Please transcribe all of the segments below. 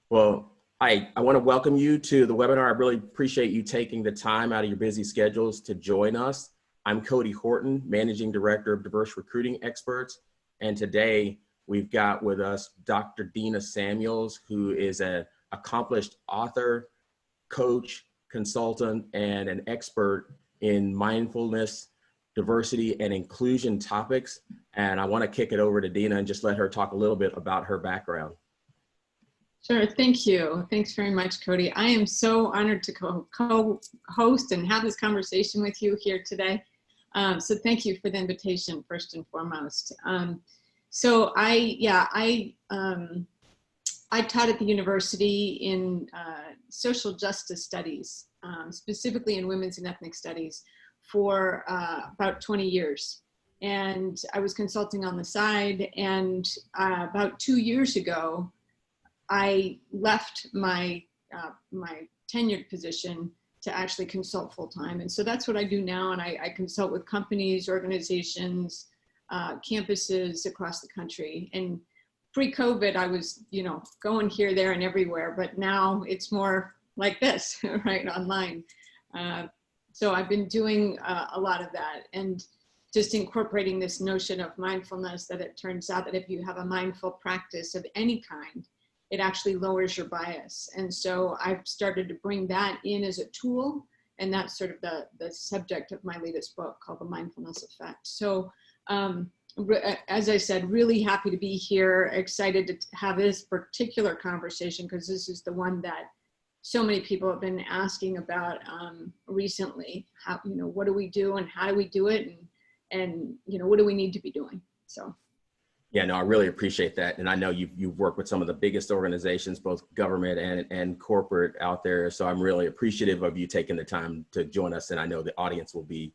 Well, I want to welcome you to the webinar. I really appreciate you taking the time out of your busy schedules to join us. I'm Cody Horton, Managing Director of Diverse Recruiting Experts. And today we've got with us Dr. Dena Samuels, who is an accomplished author, coach, consultant, and an expert in mindfulness, diversity, and inclusion topics. And I want to kick it over to Dena and just let her talk a little bit about her background. Sure, thank you. Thanks very much, Cody. I am so honored to co-host and have this conversation with you here today. So thank you for the invitation, first and foremost. So I taught at the university in social justice studies, specifically in women's and ethnic studies, for about 20 years. And I was consulting on the side, and about 2 years ago, I left my my tenured position to actually consult full-time. And so that's what I do now. And I consult with companies, organizations, campuses across the country. And pre-COVID, I was, going here, there, and everywhere. But now it's more like this, right, online. So I've been doing a lot of that, and just incorporating this notion of mindfulness, that it turns out that if you have a mindful practice of any kind, it actually lowers your bias. And so I've started to bring that in as a tool, and that's sort of the subject of my latest book called The Mindfulness Effect. So as I said, really happy to be here, excited to have this particular conversation, because this is the one that so many people have been asking about recently. How, what do we do and how do we do it? And what do we need to be doing? So. Yeah, no, I really appreciate that. And I know you've worked with some of the biggest organizations, both government and corporate out there. So I'm really appreciative of you taking the time to join us. And I know the audience will be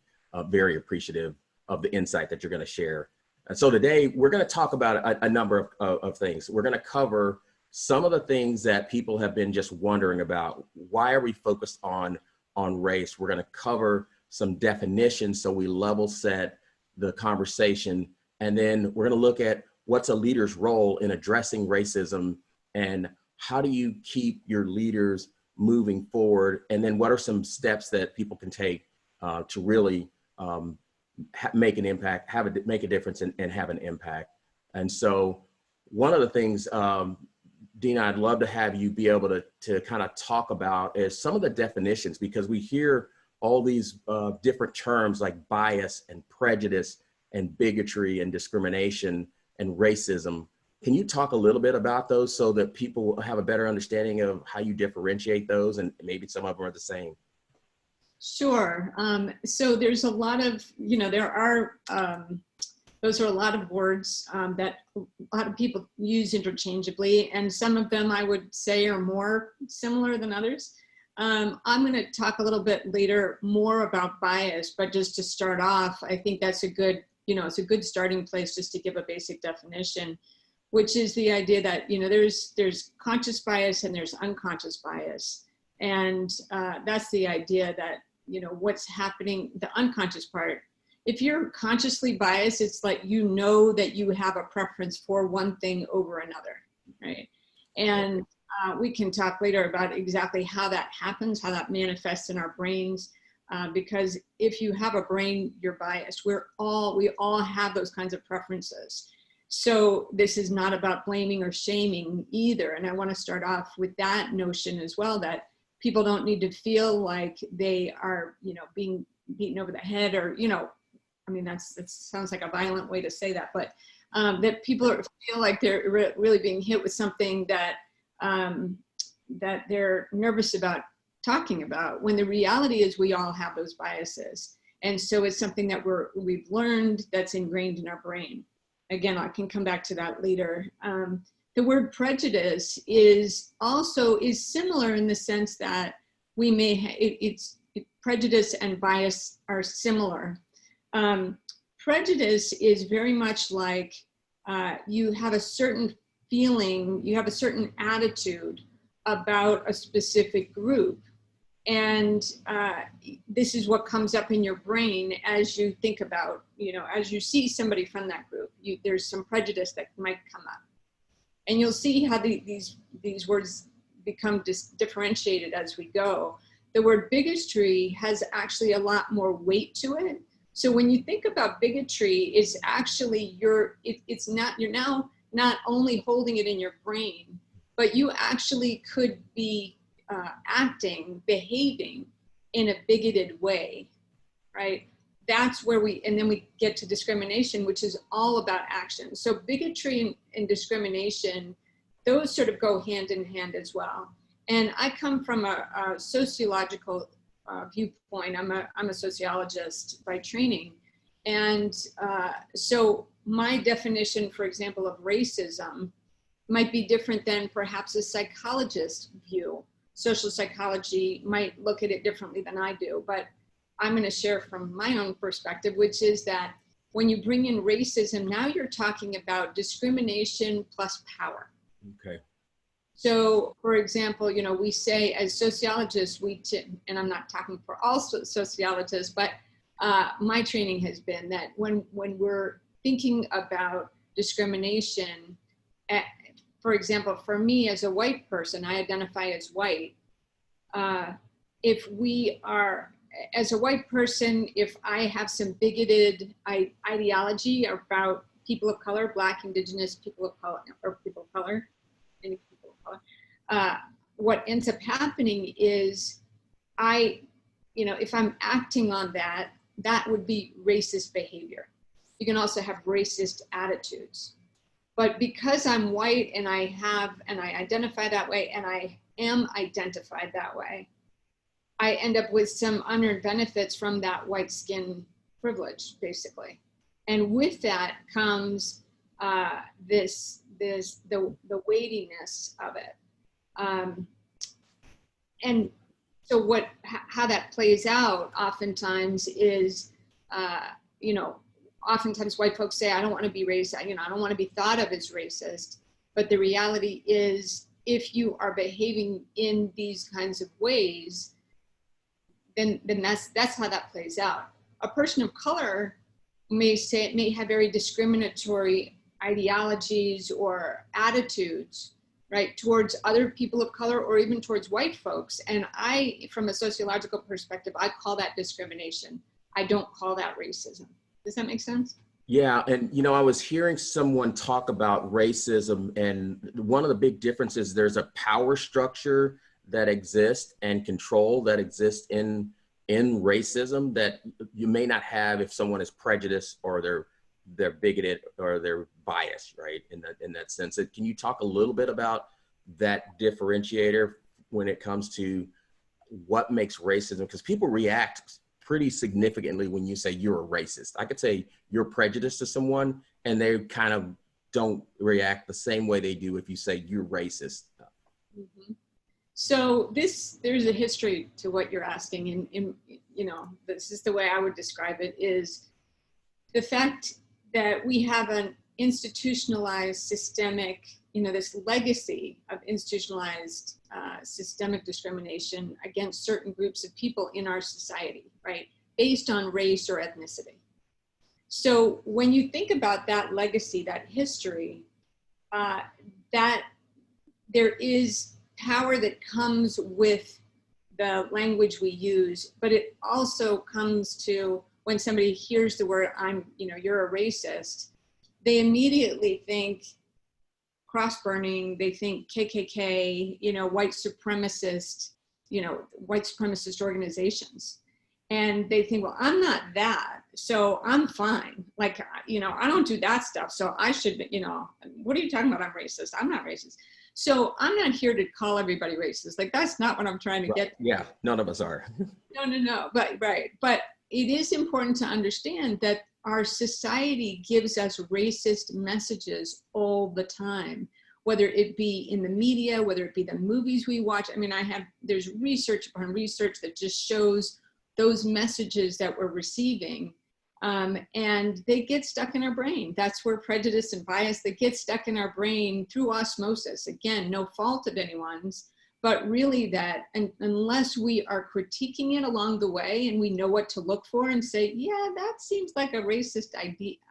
very appreciative of the insight that you're going to share. And so today we're going to talk about a number of things. We're going to cover some of the things that people have been just wondering about. Why are we focused on race? We're going to cover some definitions so we level set the conversation. And then we're going to look at what's a leader's role in addressing racism, and how do you keep your leaders moving forward? And then what are some steps that people can take to really make an impact, make a difference, and have an impact. And so one of the things, Dena, I'd love to have you be able to kind of talk about is some of the definitions, because we hear all these different terms like bias and prejudice and bigotry and discrimination and racism. Can you talk a little bit about those so that people have a better understanding of how you differentiate those, and maybe some of them are the same? Sure. So there's a lot of, those are a lot of words that a lot of people use interchangeably, and some of them I would say are more similar than others. I'm going to talk a little bit later more about bias, but just to start off, I think that's a good, it's a good starting place just to give a basic definition, which is the idea that, there's conscious bias and there's unconscious bias. And that's the idea that, what's happening, the unconscious part. If you're consciously biased, it's like, that you have a preference for one thing over another, right? And we can talk later about exactly how that happens, how that manifests in our brains. Because if you have a brain, you're biased. We all have those kinds of preferences. So this is not about blaming or shaming either. And I want to start off with that notion as well, that people don't need to feel like they are, being beaten over the head, or, that sounds like a violent way to say that, but that people feel like they're really being hit with something that that they're nervous about talking about, when the reality is we all have those biases. And so it's something that we've learned, that's ingrained in our brain. Again, I can come back to that later. The word prejudice is similar in the sense that we may, prejudice and bias are similar. Prejudice is very much like you have a certain feeling, you have a certain attitude about a specific group. And this is what comes up in your brain as you think about, as you see somebody from that group, there's some prejudice that might come up. And you'll see how these words become differentiated as we go. The word bigotry has actually a lot more weight to it. So when you think about bigotry, it's actually you're now not only holding it in your brain, but you actually could be behaving in a bigoted way, right? That's where and then we get to discrimination, which is all about action. So bigotry and discrimination, those sort of go hand in hand as well. And I come from a sociological viewpoint. I'm a sociologist by training. And so my definition, for example, of racism might be different than perhaps a psychologist's view. Social psychology might look at it differently than I do, but I'm going to share from my own perspective, which is that when you bring in racism, now you're talking about discrimination plus power. Okay. So, for example, you know, we say as sociologists, and I'm not talking for all sociologists, but my training has been that when we're thinking about discrimination, for example, for me as a white person, I identify as white. If we are, as a white person, if I have some bigoted ideology about people of color, Black, Indigenous, people of color, or people of color, any people of color, what ends up happening is if I'm acting on that, that would be racist behavior. You can also have racist attitudes. But because I'm white and I identify that way and I am identified that way, I end up with some unearned benefits from that white skin privilege, basically. And with that comes the weightiness of it. And so how that plays out oftentimes is, oftentimes white folks say, I don't want to be racist, I don't want to be thought of as racist. But the reality is, if you are behaving in these kinds of ways, then that's how that plays out. A person of color may have very discriminatory ideologies or attitudes, right, towards other people of color or even towards white folks. And from a sociological perspective, I call that discrimination. I don't call that racism. Does that make sense? Yeah, and I was hearing someone talk about racism, and one of the big differences, there's a power structure that exists and control that exists in racism that you may not have if someone is prejudiced or they're bigoted or they're biased, right? In that sense. Can you talk a little bit about that differentiator when it comes to what makes racism? Because people react pretty significantly when you say you're a racist. I could say you're prejudiced to someone and they kind of don't react the same way they do if you say you're racist. Mm-hmm. So there's a history to what you're asking, and this is the way I would describe it, is the fact that we have an institutionalized systemic, this legacy of institutionalized systemic discrimination against certain groups of people in our society, right, based on race or ethnicity. So when you think about that legacy, that history, that there is power that comes with the language we use, but it also comes to when somebody hears the word, you're a racist, they immediately think cross-burning, they think KKK, white supremacist organizations. And they think, well, I'm not that, so I'm fine. Like, I don't do that stuff, so I should, what are you talking about? I'm racist. I'm not racist. So I'm not here to call everybody racist. Like, that's not what I'm trying to get to. Yeah, none of us are. No, but right. But it is important to understand that our society gives us racist messages all the time, whether it be in the media, whether it be the movies we watch. I mean, there's research upon research that just shows those messages that we're receiving, and they get stuck in our brain. That's where prejudice and bias, they get stuck in our brain through osmosis. Again, no fault of anyone's, but really that, and unless we are critiquing it along the way and we know what to look for and say, yeah, that seems like a racist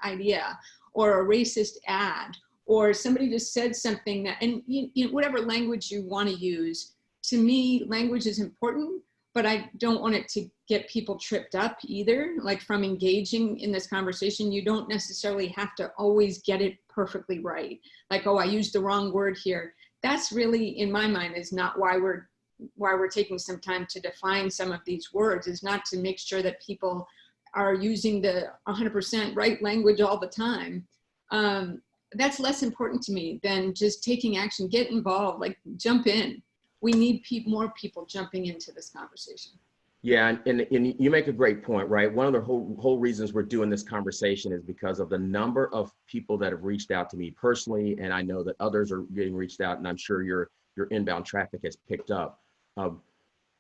idea or a racist ad, or somebody just said something that, and you know, whatever language you want to use, to me, language is important, but I don't want it to get people tripped up either. Like from engaging in this conversation, you don't necessarily have to always get it perfectly right. Like, oh, I used the wrong word here. That's really, in my mind, is not why we're taking some time to define some of these words, is not to make sure that people are using the 100% right language all the time. That's less important to me than just taking action. Get involved, like jump in. We need more people jumping into this conversation. Yeah, and you make a great point, right? One of the whole reasons we're doing this conversation is because of the number of people that have reached out to me personally, and I know that others are getting reached out, and I'm sure your inbound traffic has picked up.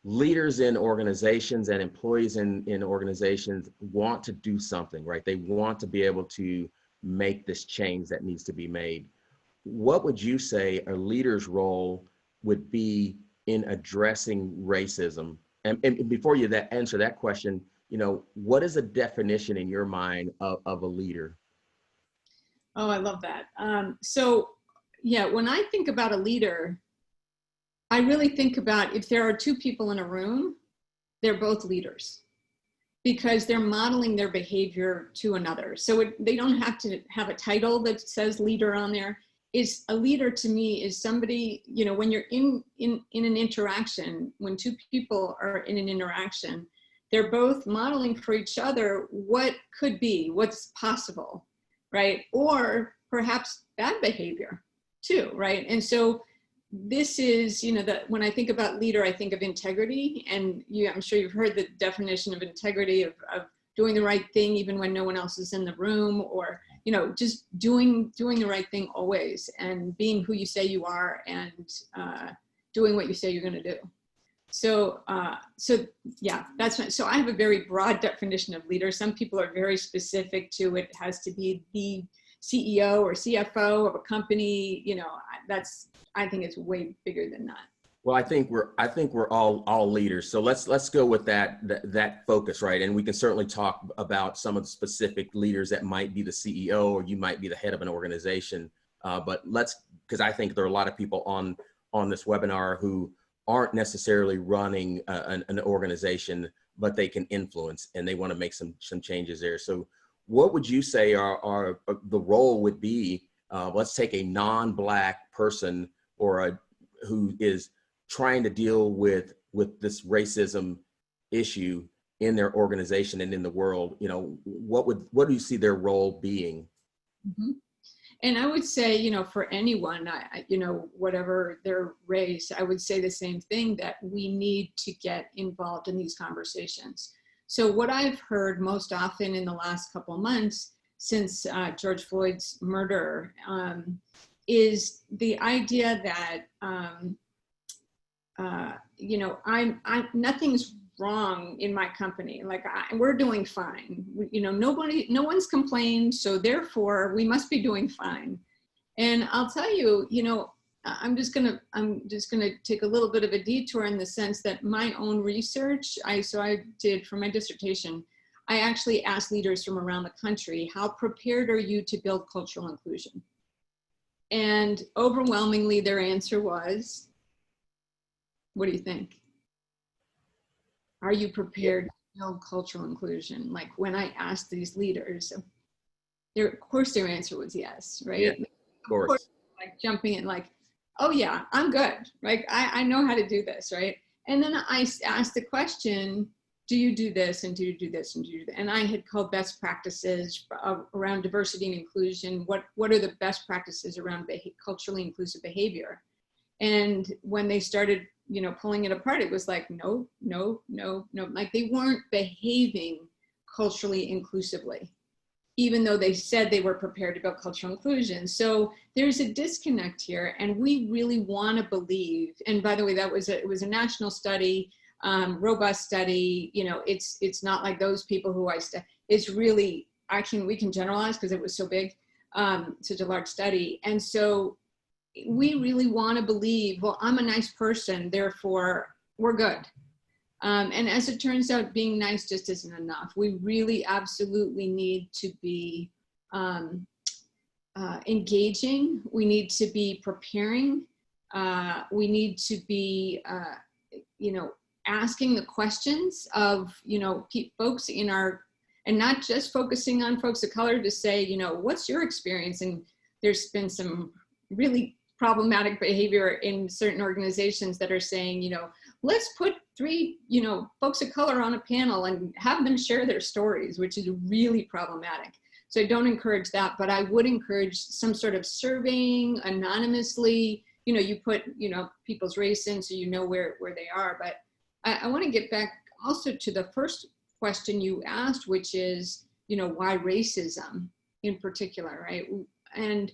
Leaders in organizations and employees in organizations want to do something, right? They want to be able to make this change that needs to be made. What would you say a leader's role would be in addressing racism? And before you answer that question, you know, what is a definition in your mind of a leader? Oh, I love that. So yeah, when I think about a leader, I really think about if there are two people in a room, they're both leaders because they're modeling their behavior to another. So they don't have to have a title that says leader on there. Is a leader to me is somebody, you know, when you're in an interaction, when two people are in an interaction, they're both modeling for each other what could be, what's possible, right? Or perhaps bad behavior too, right? And so this is, you know, that when I think about leader, I think of integrity. And I'm sure you've heard the definition of integrity of doing the right thing even when no one else is in the room, or, you know, just doing the right thing always, and being who you say you are, and doing what you say you're going to do. So yeah, so I have a very broad definition of leader. Some people are very specific to it has to be the CEO or CFO of a company. You know, I think it's way bigger than that. Well, I think we're all leaders. So let's go with that focus, right? And we can certainly talk about some of the specific leaders that might be the CEO, or you might be the head of an organization. But because I think there are a lot of people on this webinar who aren't necessarily running an organization, but they can influence and they want to make some changes there. So what would you say are the role would be? Let's take a non-Black person who is trying to deal with this racism issue in their organization and in the world. You know, what do you see their role being? Mm-hmm. And I would say, you know, for anyone, you know, whatever their race, I would say the same thing, that we need to get involved in these conversations. So what I've heard most often in the last couple of months since George Floyd's murder is the idea that, you know, nothing's wrong in my company. Like we're doing fine. You know, no one's complained, so therefore we must be doing fine. And I'll tell you, you know, I'm just gonna take a little bit of a detour in the sense that my own research, I did for my dissertation, I actually asked leaders from around the country, how prepared are you to build cultural inclusion? And overwhelmingly their answer was, what do you think? Are you prepared to build cultural inclusion? Like when I asked these leaders, of course their answer was yes, right? Yeah, of course. Like jumping in like, oh yeah, I'm good, right? I know how to do this, right? And then I asked the question, do you do this and do you do this and do you do that? And I had called best practices around diversity and inclusion. What are the best practices around culturally inclusive behavior? And when they started, you know, pulling it apart, it was like, no, like they weren't behaving culturally inclusively, even though they said they were prepared to build cultural inclusion. So there's a disconnect here, and we really want to believe, and by the way, it was a national study, robust study, you know, it's not like those people who it's really, we can generalize because it was so big, such a large study. And so we really want to believe, well, I'm a nice person, therefore we're good. And as it turns out, being nice just isn't enough. We really absolutely need to be engaging. We need to be preparing. We need to be, asking the questions of, folks in our, and not just focusing on folks of color to say, what's your experience? And there's been some really problematic behavior in certain organizations that are saying, let's put 3, folks of color on a panel and have them share their stories, which is really problematic. So I don't encourage that, but I would encourage some sort of surveying anonymously. You put, people's race in so you know where they are. But I want to get back also to the first question you asked, which is, why racism in particular, right? And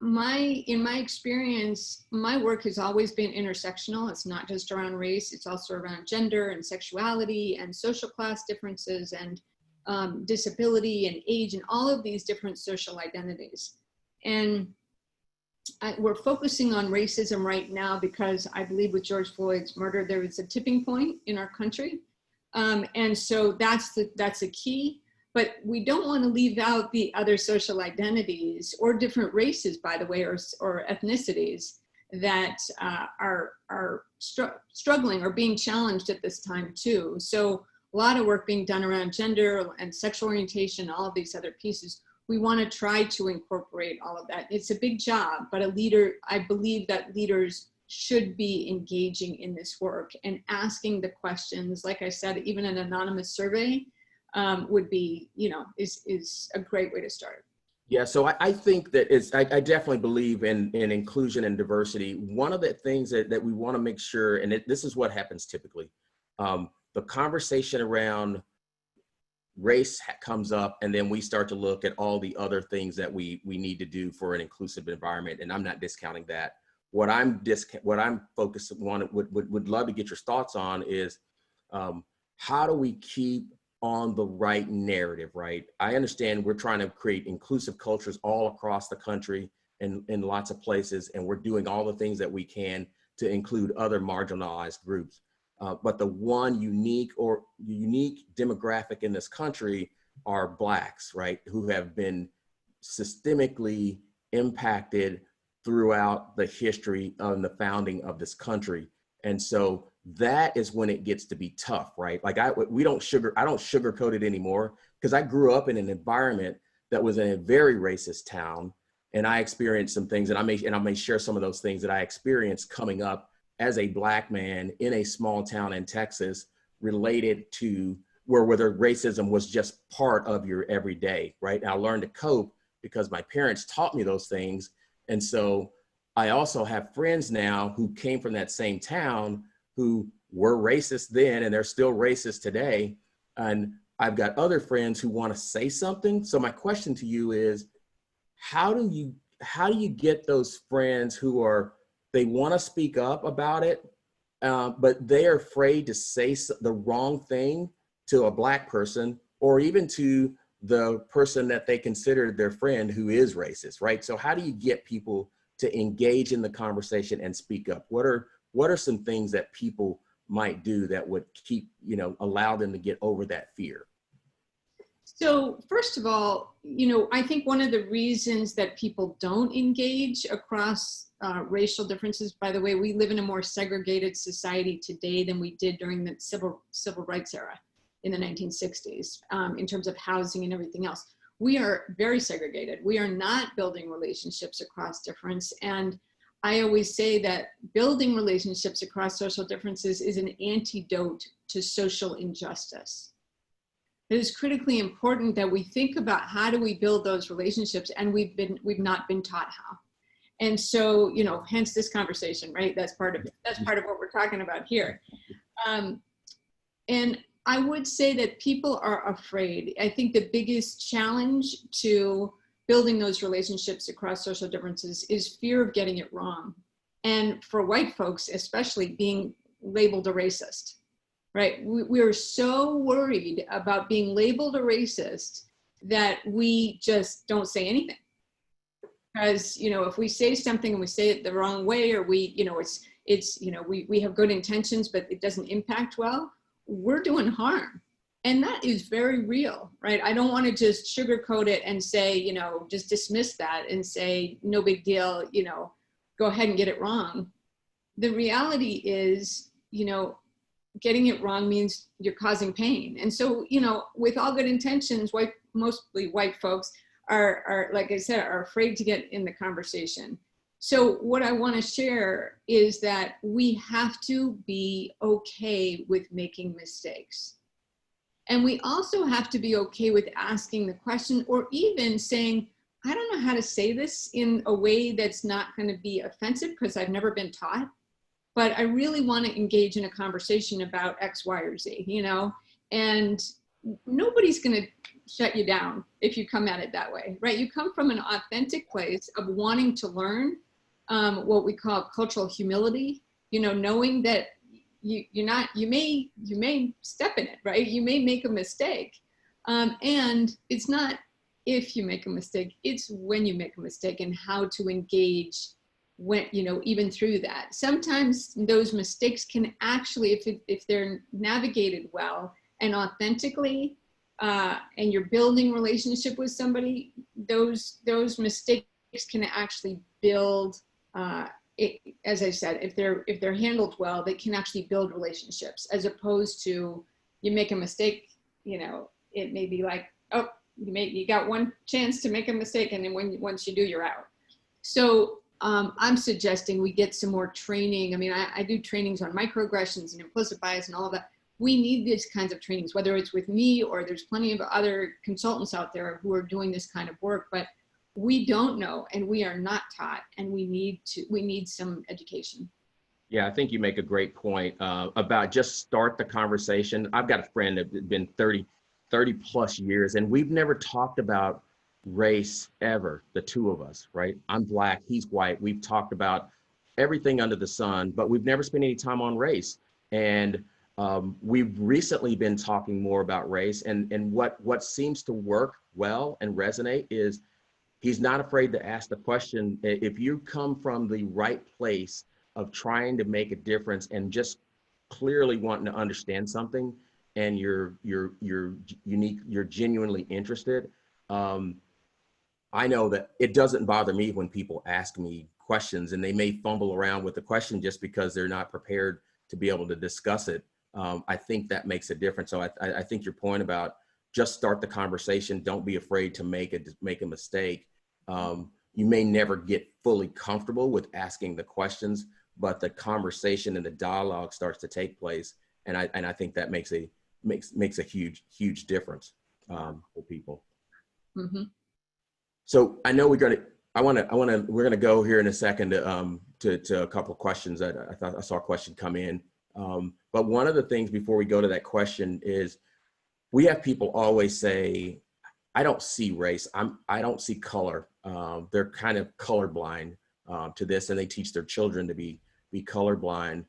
in my experience, my work has always been intersectional. It's not just around race, it's also around gender and sexuality and social class differences and disability and age and all of these different social identities. And we're focusing on racism right now because I believe with George Floyd's murder, there was a tipping point in our country. And so that's the key. But we don't want to leave out the other social identities or different races, by the way, or ethnicities that are struggling or being challenged at this time too. So a lot of work being done around gender and sexual orientation, all of these other pieces. We want to try to incorporate all of that. It's a big job, but I believe that leaders should be engaging in this work and asking the questions. Like I said, even an anonymous survey would be, is a great way to start. Yeah, so I think that I definitely believe in inclusion and diversity. One of the things that we want to make sure, and this is what happens typically, the conversation around race comes up, and then we start to look at all the other things that we need to do for an inclusive environment. And I'm not discounting that. What I'm focused on, would love to get your thoughts on is how do we keep on the right narrative, right? I understand we're trying to create inclusive cultures all across the country and in lots of places, and we're doing all the things that we can to include other marginalized groups. But the one unique demographic in this country are Blacks, right? Who have been systemically impacted throughout the history of the founding of this country. And so that is when it gets to be tough, right? Like I don't sugarcoat it anymore, because I grew up in an environment that was in a very racist town, and I experienced some things, and I may share some of those things that I experienced coming up as a Black man in a small town in Texas, related to whether racism was just part of your everyday, right? And I learned to cope because my parents taught me those things. And so I also have friends now who came from that same town who were racist then, and they're still racist today. And I've got other friends who want to say something. So my question to you is, how do you get those friends who they want to speak up about it, but they are afraid to say the wrong thing to a Black person, or even to the person that they consider their friend who is racist, right? So how do you get people to engage in the conversation and speak up? What are some things that people might do that would allow them to get over that fear? So first of all, I think one of the reasons that people don't engage across racial differences, by the way, we live in a more segregated society today than we did during the civil rights era in the 1960s, in terms of housing and everything else. We are very segregated. We are not building relationships across difference. And I always say that building relationships across social differences is an antidote to social injustice. It is critically important that we think about how do we build those relationships, and we've not been taught how. And so, hence this conversation, right? That's part of what we're talking about here. And I would say that people are afraid. I think the biggest challenge to building those relationships across social differences is fear of getting it wrong. And for white folks, especially, being labeled a racist, right? We are so worried about being labeled a racist that we just don't say anything. Because, if we say something and we say it the wrong way, or we have good intentions, but it doesn't impact well, we're doing harm. And that is very real, right? I don't want to just sugarcoat it and say, you know, just dismiss that and say, no big deal, you know, go ahead and get it wrong. The reality is, you know, getting it wrong means you're causing pain. And so, you know, with all good intentions, mostly white folks are, like I said, are afraid to get in the conversation. So what I want to share is that we have to be okay with making mistakes. And we also have to be okay with asking the question, or even saying, I don't know how to say this in a way that's not going to be offensive because I've never been taught, but I really want to engage in a conversation about X, Y, or Z, you know, and nobody's going to shut you down if you come at it that way, right? You come from an authentic place of wanting to learn, what we call cultural humility, you know, knowing that you may step in it, right? You may make a mistake. And it's not if you make a mistake, it's when you make a mistake and how to engage when, you know, even through that. Sometimes those mistakes can actually, if they're navigated well and authentically, and you're building relationship with somebody, those mistakes can actually build, as I said, if they're handled well, they can actually build relationships, as opposed to you make a mistake, you know, it may be like, oh, you got one chance to make a mistake, and then once you do, you're out. So I'm suggesting we get some more training. I mean, I do trainings on microaggressions and implicit bias and all of that. We need these kinds of trainings, whether it's with me or there's plenty of other consultants out there who are doing this kind of work, but we don't know, and we are not taught, and we need some education. Yeah, I think you make a great point about just start the conversation. I've got a friend that's been 30 plus years, and we've never talked about race ever, the two of us, right? I'm Black, he's white. We've talked about everything under the sun, but we've never spent any time on race. And we've recently been talking more about race, and what seems to work well and resonate is he's not afraid to ask the question. If you come from the right place of trying to make a difference and just clearly wanting to understand something, and you're unique, you're genuinely interested, I know that it doesn't bother me when people ask me questions, and they may fumble around with the question just because they're not prepared to be able to discuss it. I think that makes a difference. So I think your point about just start the conversation, don't be afraid to make a mistake. You may never get fully comfortable with asking the questions, but the conversation and the dialogue starts to take place, and I think that makes a huge difference for people. Mm-hmm. So I know we're gonna go here in a second to a couple of questions that I thought I saw a question come in. But one of the things before we go to that question is, we have people always say, I don't see race, I don't see color. They're kind of colorblind to this, and they teach their children to be colorblind.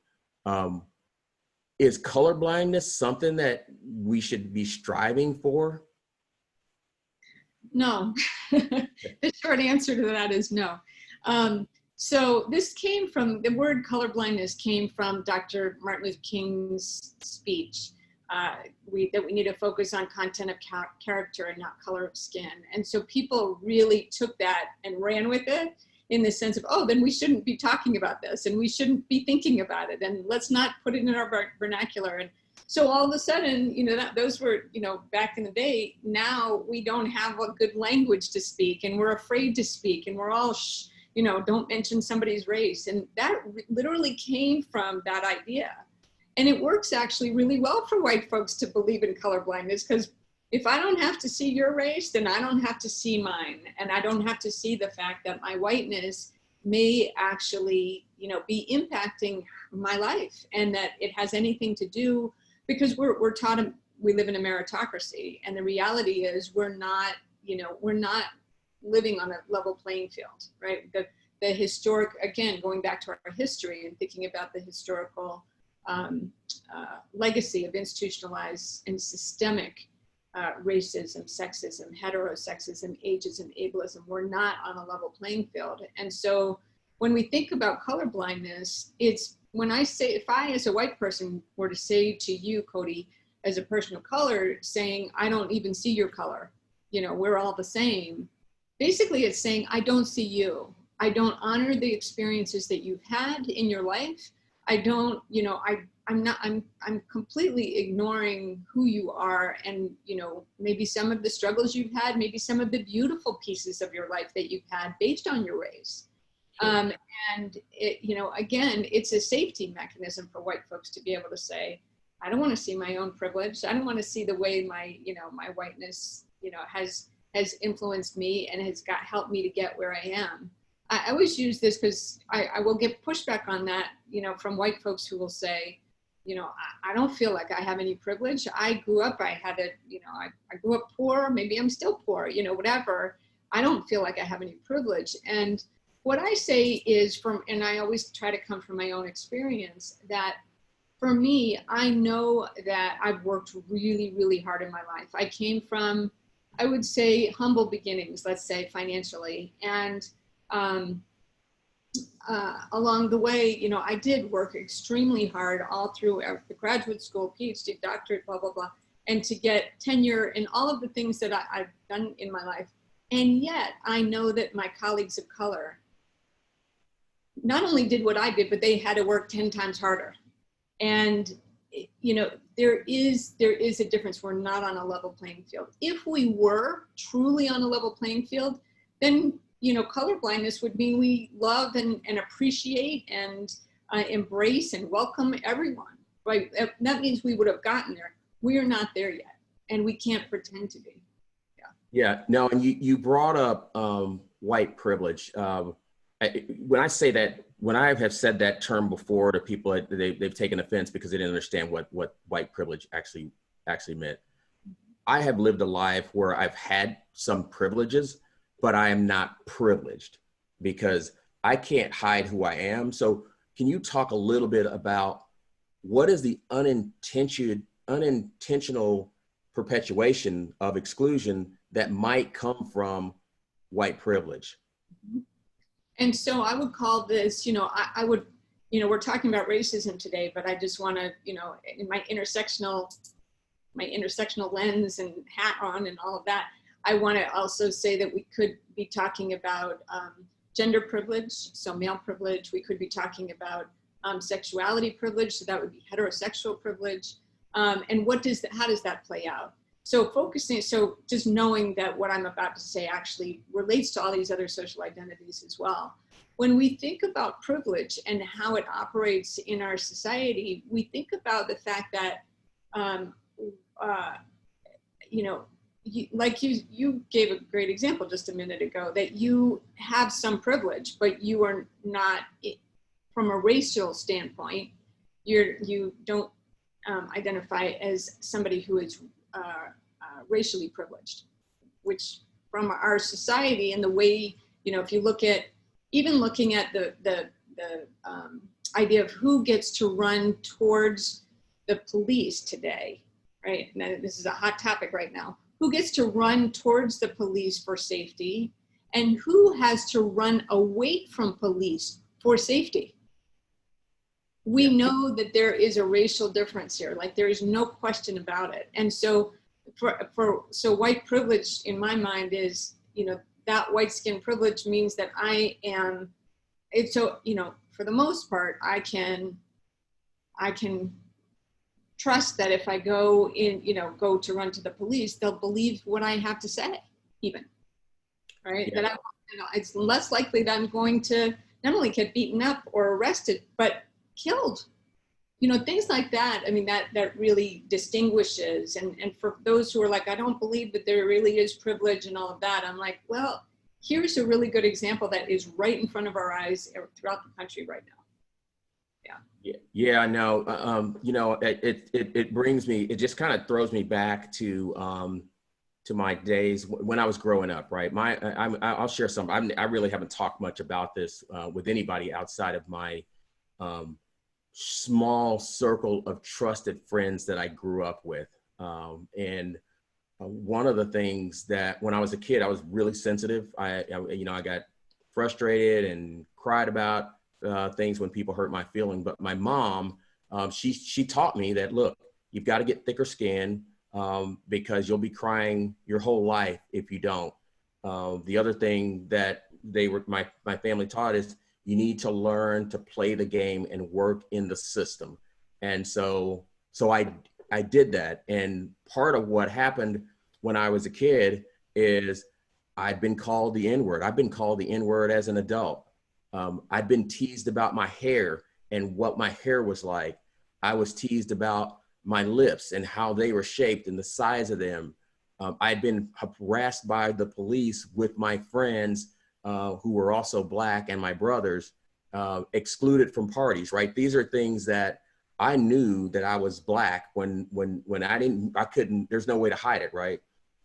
Is colorblindness something that we should be striving for? No. The short answer to that is no. So this came from, the word colorblindness came from Dr. Martin Luther King's speech, that we need to focus on content of character and not color of skin. And so people really took that and ran with it, in the sense of, oh, then we shouldn't be talking about this, and we shouldn't be thinking about it, and let's not put it in our vernacular. And so all of a sudden, you know, those were, you know, back in the day. Now we don't have a good language to speak, and we're afraid to speak, and we're all, you know, don't mention somebody's race. And that literally came from that idea. And it works actually really well for white folks to believe in colorblindness, because if I don't have to see your race, then I don't have to see mine. And I don't have to see the fact that my whiteness may actually, you know, be impacting my life, and that it has anything to do, because we're taught, we live in a meritocracy, and the reality is we're not living on a level playing field, right? The historic, again, going back to our history and thinking about the historical legacy of institutionalized and systemic racism, sexism, heterosexism, ageism, ableism, we're not on a level playing field. And so when we think about colorblindness, it's when I say, if I as a white person were to say to you, Cody, as a person of color saying, I don't even see your color, you know, we're all the same. Basically, it's saying, I don't see you. I don't honor the experiences that you've had in your life. I don't, you know, I'm completely ignoring who you are, and, you know, maybe some of the struggles you've had, maybe some of the beautiful pieces of your life that you've had based on your race. Sure. And it, you know, again, it's a safety mechanism for white folks to be able to say, I don't want to see my own privilege. I don't want to see the way my, you know, my whiteness, you know, has influenced me and has helped me to get where I am. I always use this because I will get pushback on that, you know, from white folks who will say, you know, I don't feel like I have any privilege. I grew up, I had a, you know, I grew up poor, maybe I'm still poor, you know, whatever. I don't feel like I have any privilege. And what I say is and I always try to come from my own experience, that for me, I know that I've worked really, really hard in my life. I came from, I would say, humble beginnings, let's say financially. And along the way, you know, I did work extremely hard all through the graduate school, PhD, doctorate, blah, blah, blah, and to get tenure and all of the things that I've done in my life. And yet I know that my colleagues of color not only did what I did, but they had to work 10 times harder. And, you know, there is a difference. We're not on a level playing field. If we were truly on a level playing field, then, you know, colorblindness would mean we love and appreciate and embrace and welcome everyone, right? That means we would have gotten there. We are not there yet, and we can't pretend to be. Yeah, no, and you brought up white privilege. When I say that, when I have said that term before to people, they've taken offense because they didn't understand what white privilege actually meant. I have lived a life where I've had some privileges, but I am not privileged because I can't hide who I am. So can you talk a little bit about what is the unintentional perpetuation of exclusion that might come from white privilege? And so I would call this, you know, I would, you know, we're talking about racism today, but I just want to, you know, in my intersectional lens and hat on and all of that, I want to also say that we could be talking about gender privilege, so male privilege. We could be talking about sexuality privilege, so that would be heterosexual privilege. And how does that play out? So just knowing that what I'm about to say actually relates to all these other social identities as well. When we think about privilege and how it operates in our society, we think about the fact that, you know, you gave a great example just a minute ago, that you have some privilege, but you are not, from a racial standpoint, you don't identify as somebody who is racially privileged, which from our society and the way, you know, if you look at, even looking at the idea of who gets to run towards the police today, right? Now, this is a hot topic right now. Who gets to run towards the police for safety, and who has to run away from police for safety? We know that there is a racial difference here, like there is no question about it. And so so white privilege in my mind is, you know, that white skin privilege means that so, you know, for the most part, I can trust that if I go to run to the police, they'll believe what I have to say, even, right? Yeah. That it's less likely that I'm going to not only get beaten up or arrested, but killed. You know, things like that. I mean, that really distinguishes. And for those who are like, I don't believe that there really is privilege and all of that, I'm like, well, here's a really good example that is right in front of our eyes throughout the country right now. Yeah, I know. You know, it brings me, it just kind of throws me back to my days when I was growing up, right? I'll share some. I really haven't talked much about this with anybody outside of my small circle of trusted friends that I grew up with. And one of the things that when I was a kid, I was really sensitive. I got frustrated and cried about things when people hurt my feeling. But my mom, she taught me that, look, you've got to get thicker skin, because you'll be crying your whole life if you don't. The other thing that my family taught is you need to learn to play the game and work in the system. And so I did that. And part of what happened when I was a kid is I'd been called the N-word. I've been called the N-word as an adult. I'd been teased about my hair and what my hair was like. I was teased about my lips and how they were shaped and the size of them. I'd been harassed by the police with my friends who were also Black, and my brothers, excluded from parties, right? These are things that I knew that I was Black when I couldn't, there's no way to hide it, right?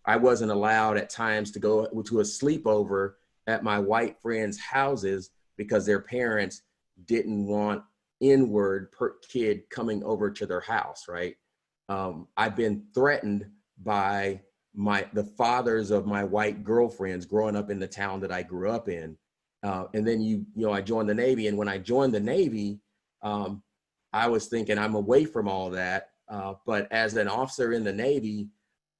I wasn't allowed at times to go to a sleepover at my white friends' houses because their parents didn't want N-word per kid coming over to their house, right? I've been threatened by the fathers of my white girlfriends growing up in the town that I grew up in. And then I joined the Navy. And when I joined the Navy, I was thinking I'm away from all that. But as an officer in the Navy,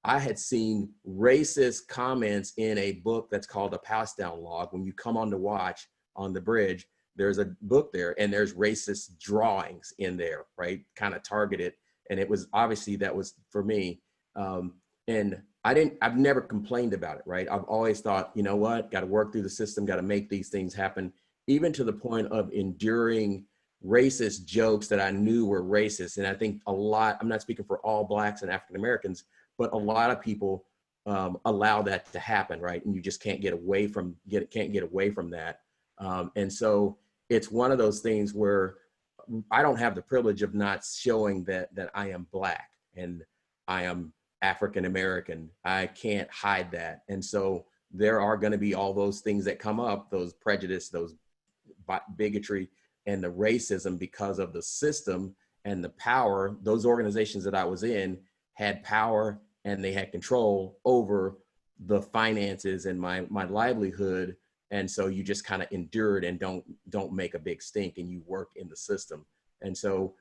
I had seen racist comments in a book that's called a pass down log. When you come on to watch on the bridge, there's a book there and there's racist drawings in there, right? Kind of targeted. And it was obviously that was for me. And I've never complained about it, right? I've always thought, you know what, got to work through the system, got to make these things happen, even to the point of enduring racist jokes that I knew were racist. And I think I'm not speaking for all Blacks and African Americans, but a lot of people allow that to happen, right? And you just can't get away from that. And so it's one of those things where I don't have the privilege of not showing that I am Black and I am African American. I can't hide that. And so there are going to be all those things that come up, those prejudice, those bigotry, and the racism because of the system and the power. Those organizations that I was in had power and they had control over the finances and my livelihood. And so you just kind of endure it and don't make a big stink, and you work in the system. And so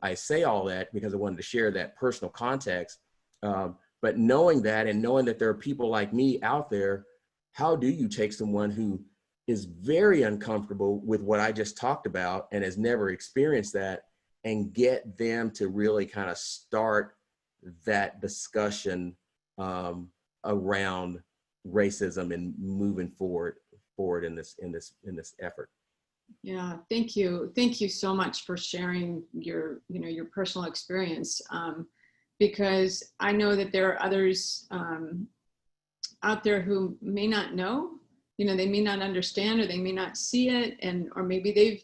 I say all that because I wanted to share that personal context. But knowing that and knowing that there are people like me out there, how do you take someone who is very uncomfortable with what I just talked about and has never experienced that and get them to really kind of start that discussion around racism and moving forward in this effort? Yeah, thank you. Thank you so much for sharing your personal experience. Because I know that there are others out there who may not know, they may not understand, or they may not see it, or maybe they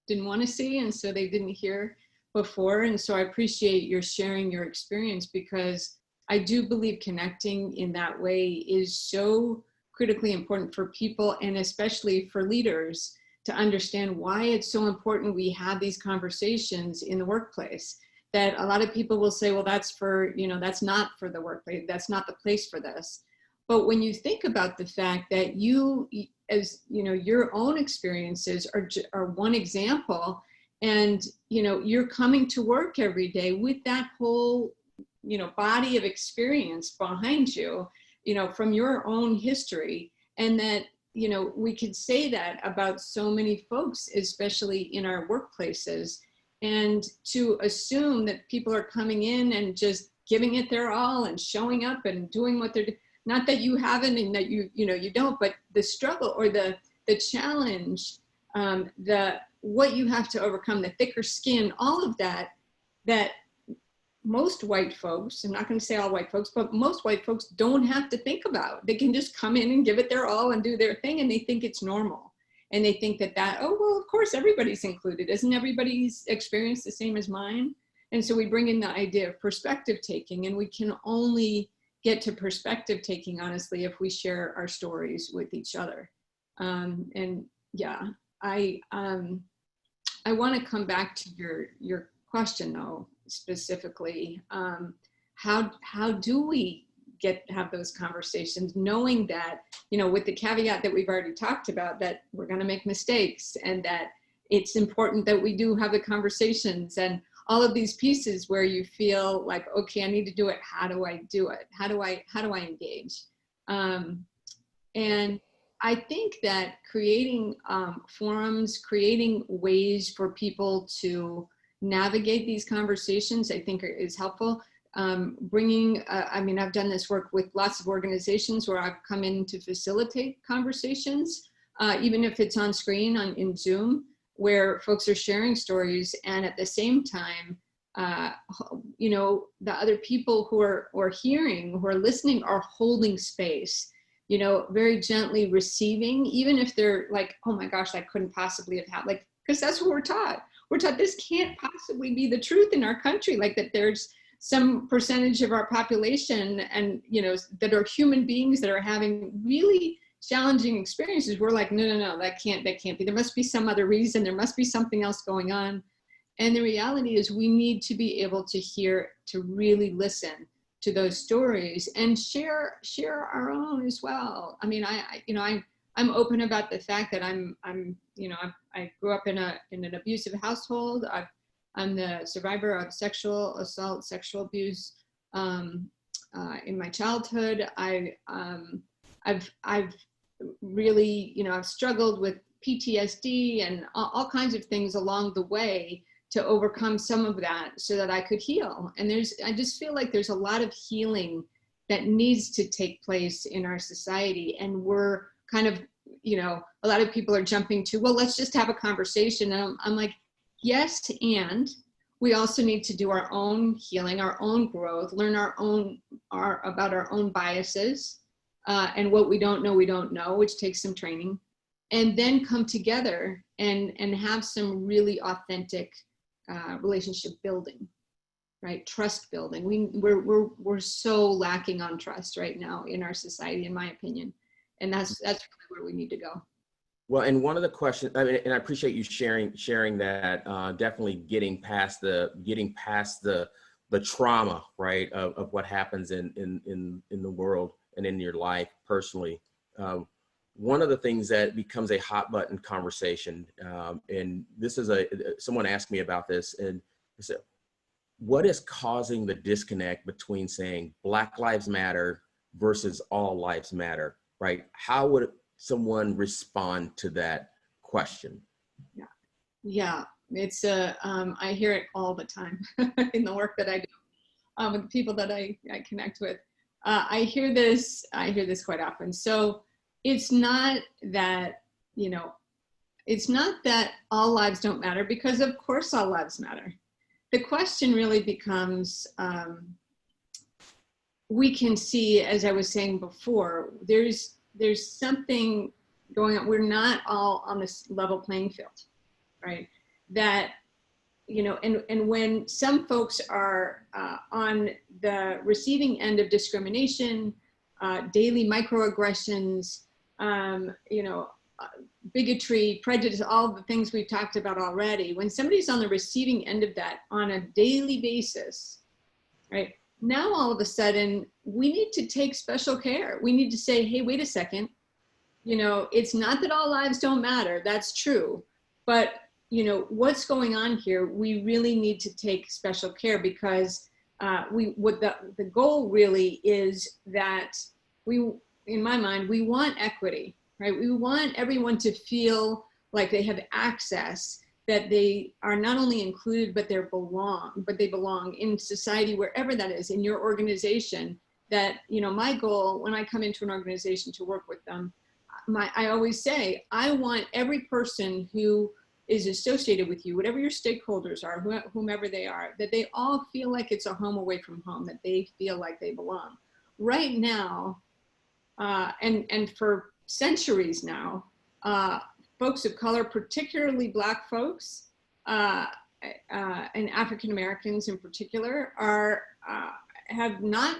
didn't want to see, and so they didn't hear before. And so I appreciate your sharing your experience, because I do believe connecting in that way is so critically important for people, and especially for leaders, to understand why it's so important we have these conversations in the workplace. That a lot of people will say, well, that's that's not for the workplace, that's not the place for this. But when you think about the fact that your own experiences are one example, and you're coming to work every day with that whole body of experience behind you, from your own history, and that we could say that about so many folks, especially in our workplaces. And to assume that people are coming in and just giving it their all and showing up and doing what they're doing, not that you haven't and that you don't, but the struggle or the challenge, what you have to overcome, the thicker skin, all of that most white folks, I'm not going to say all white folks, but most white folks don't have to think about. They can just come in and give it their all and do their thing, and they think it's normal. And they think oh, well, of course, everybody's included. Isn't everybody's experience the same as mine? And so we bring in the idea of perspective taking, and we can only get to perspective taking, honestly, if we share our stories with each other. And yeah, I want to come back to your question, though, specifically. How do we have those conversations, knowing that, with the caveat that we've already talked about, that we're going to make mistakes, and that it's important that we do have the conversations, and all of these pieces where you feel like, okay, I need to do it. How do I do it? How do I engage? And I think that creating forums, creating ways for people to navigate these conversations, I think is helpful. Bringing, I mean, I've done this work with lots of organizations where I've come in to facilitate conversations, even if it's on screen in Zoom, where folks are sharing stories, and at the same time, you know, the other people who are hearing, who are listening, are holding space, you know, very gently receiving, even if they're like, oh my gosh, that couldn't possibly have happened, like, because that's what we're taught. We're taught this can't possibly be the truth in our country, like that there's some percentage of our population and, you know, that are human beings that are having really challenging experiences. We're like, no, that can't be. There must be some other reason. There must be something else going on. And the reality is we need to be able to hear, to really listen to those stories and share our own as well. I mean, I'm open about the fact that I grew up in an abusive household. I'm the survivor of sexual assault, sexual abuse in my childhood. I've really, you know, I've struggled with PTSD and all kinds of things along the way to overcome some of that so that I could heal. And I just feel like there's a lot of healing that needs to take place in our society. And we're kind of, you know, a lot of people are jumping to, well, let's just have a conversation. And I'm like, yes, and we also need to do our own healing, our own growth, learn about our own biases, and what we don't know, which takes some training, and then come together and have some really authentic relationship building, right? Trust building. We're so lacking on trust right now in our society, in my opinion, and that's really where we need to go. Well, and one of the questions, I mean, and I appreciate you sharing that, definitely getting past the trauma, right, of what happens in the world and in your life personally. One of the things that becomes a hot button conversation, and this is someone asked me about this, and I said, what is causing the disconnect between saying Black Lives Matter versus all lives matter, right? How would someone respond to that question? Yeah, it's I hear it all the time in the work that I do with the people that I connect with. I hear this quite often. So it's not that, you know, it's not that all lives don't matter, because of course all lives matter. The question really becomes, we can see, as I was saying before, there's something going on. We're not all on this level playing field, right? That, you know, and when some folks are on the receiving end of discrimination, daily microaggressions, you know, bigotry, prejudice, all the things we've talked about already, when somebody's on the receiving end of that on a daily basis, right? Now, all of a sudden, we need to take special care. We need to say, hey, wait a second. You know, it's not that all lives don't matter. That's true. But, you know, what's going on here? We really need to take special care, because the goal really is that in my mind, we want equity, right? We want everyone to feel like they have access, that they are not only included, but they belong in society, wherever that is, in your organization. That, you know, my goal when I come into an organization to work with them, I always say, I want every person who is associated with you, whatever your stakeholders are, whomever they are, that they all feel like it's a home away from home, that they feel like they belong. Right now, and for centuries now, folks of color, particularly Black folks, and African Americans in particular, have not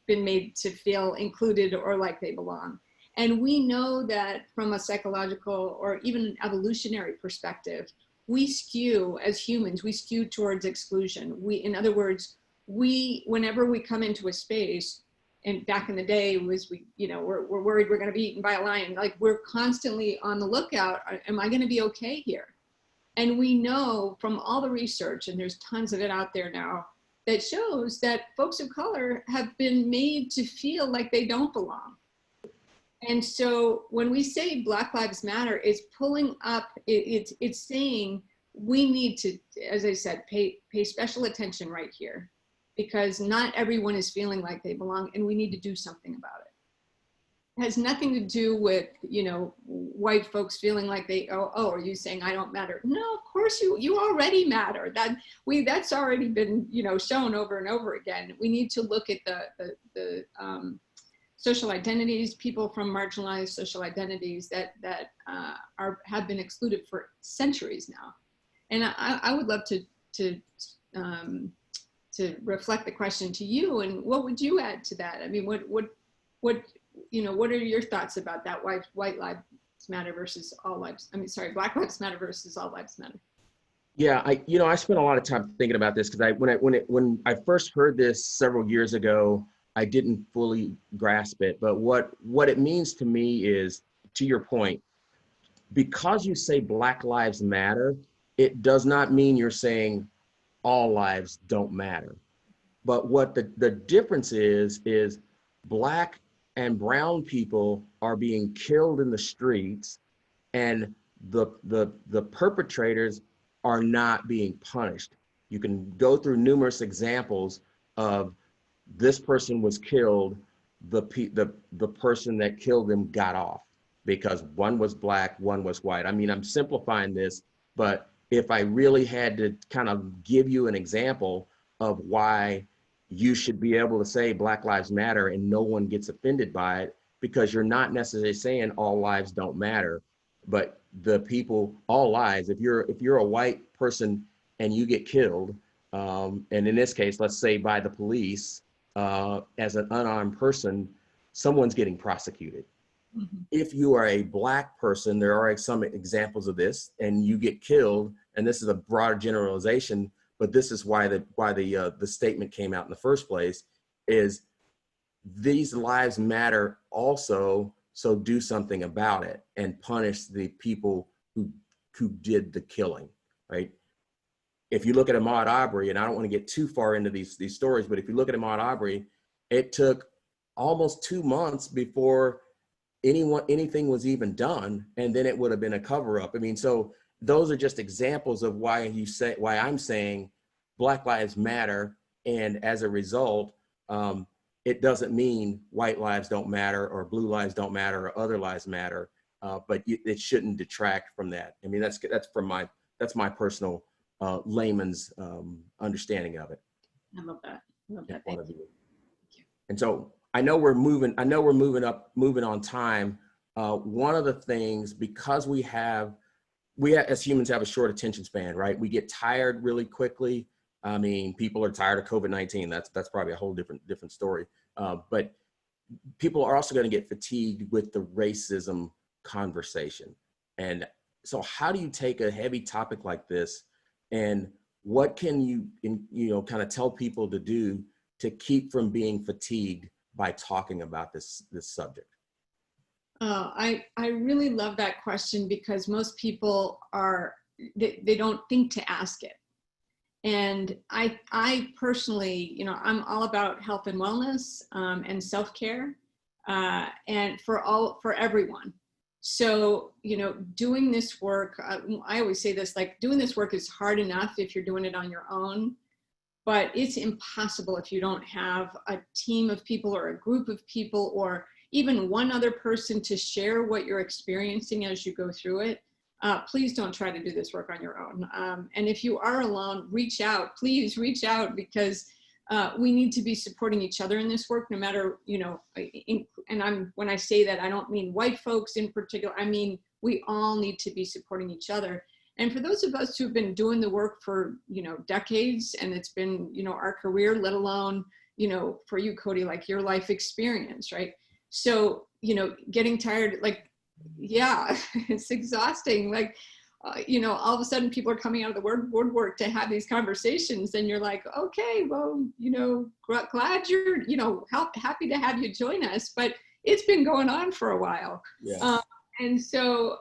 been made to feel included or like they belong. And we know that from a psychological or even an evolutionary perspective, we skew, as humans, we skew towards exclusion. In other words, whenever we come into a space, and back in the day was we're worried we're going to be eaten by a lion. Like, we're constantly on the lookout. Am I going to be okay here? And we know from all the research, and there's tons of it out there now, that shows that folks of color have been made to feel like they don't belong. And so when we say Black Lives Matter, it's pulling up, it's saying we need to, as I said, pay special attention right here, because not everyone is feeling like they belong, and we need to do something about it. It has nothing to do with, you know, white folks feeling like they, oh, are you saying I don't matter? No, of course you already matter. That's already been, you know, shown over and over again. We need to look at the social identities, people from marginalized social identities that have been excluded for centuries now. And I would love to reflect the question to you, and what would you add to that? I mean, what you know, what are your thoughts about that white lives matter versus all lives? I mean, sorry, Black Lives Matter versus all lives matter. Yeah, I spent a lot of time thinking about this, because when I first heard this several years ago, I didn't fully grasp it. But what it means to me is, to your point, because you say Black Lives Matter, it does not mean you're saying all lives don't matter. But what the difference is Black and brown people are being killed in the streets, and the perpetrators are not being punished. You can go through numerous examples of this person was killed, the person that killed him got off because one was Black, one was white. I mean, I'm simplifying this, but if I really had to kind of give you an example of why you should be able to say Black Lives Matter and no one gets offended by it, because you're not necessarily saying all lives don't matter, but the people, all lives, if you're a white person and you get killed, and in this case, let's say by the police, as an unarmed person, someone's getting prosecuted. Mm-hmm. If you are a Black person, there are some examples of this, and you get killed, and this is a broader generalization, but this is why the statement came out in the first place, is these lives matter also, so do something about it and punish the people who did the killing, right? If you look at Ahmaud Arbery, and I don't want to get too far into these stories, but if you look at Ahmaud Arbery, it took almost 2 months before anything was even done, and then it would have been a cover-up. I mean, so those are just examples of why I'm saying Black Lives Matter, and as a result, it doesn't mean white lives don't matter or blue lives don't matter or other lives matter, but it shouldn't detract from that. I mean, that's my personal layman's understanding of it. I love that. Thank you. And so I know we're moving on time. One of the things, because we as humans have a short attention span, right? We get tired really quickly. I mean, people are tired of COVID-19. That's probably a whole different story. But people are also going to get fatigued with the racism conversation. And so how do you take a heavy topic like this, and what can you kind of tell people to do to keep from being fatigued by talking about this subject? I really love that question, because most people they don't think to ask it. And I personally, I'm all about health and wellness and self-care, and for everyone. So, doing this work, I always say this, like, doing this work is hard enough if you're doing it on your own, but it's impossible if you don't have a team of people or a group of people or even one other person to share what you're experiencing as you go through it. Please don't try to do this work on your own. And if you are alone, please reach out, because we need to be supporting each other in this work, no matter, when I say that, I don't mean white folks in particular. I mean, we all need to be supporting each other. And for those of us who've been doing the work for, decades, and it's been, our career, let alone, for you, Cody, like your life experience, right? So, getting tired, like, yeah, it's exhausting. Like, all of a sudden people are coming out of the woodwork to have these conversations, and you're like, okay, well, glad you're, happy to have you join us, but it's been going on for a while. Yeah. And so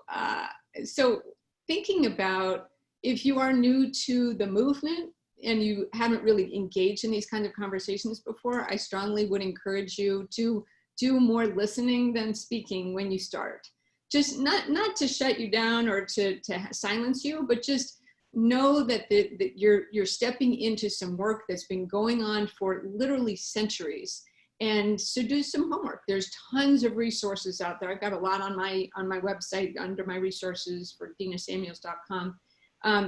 thinking about, if you are new to the movement and you haven't really engaged in these kind of conversations before, I strongly would encourage you to do more listening than speaking when you start. Just not to shut you down or to silence you, but just know that you're stepping into some work that's been going on for literally centuries. And so do some homework. There's tons of resources out there. I've got a lot on my website under my resources for denasamuels.com.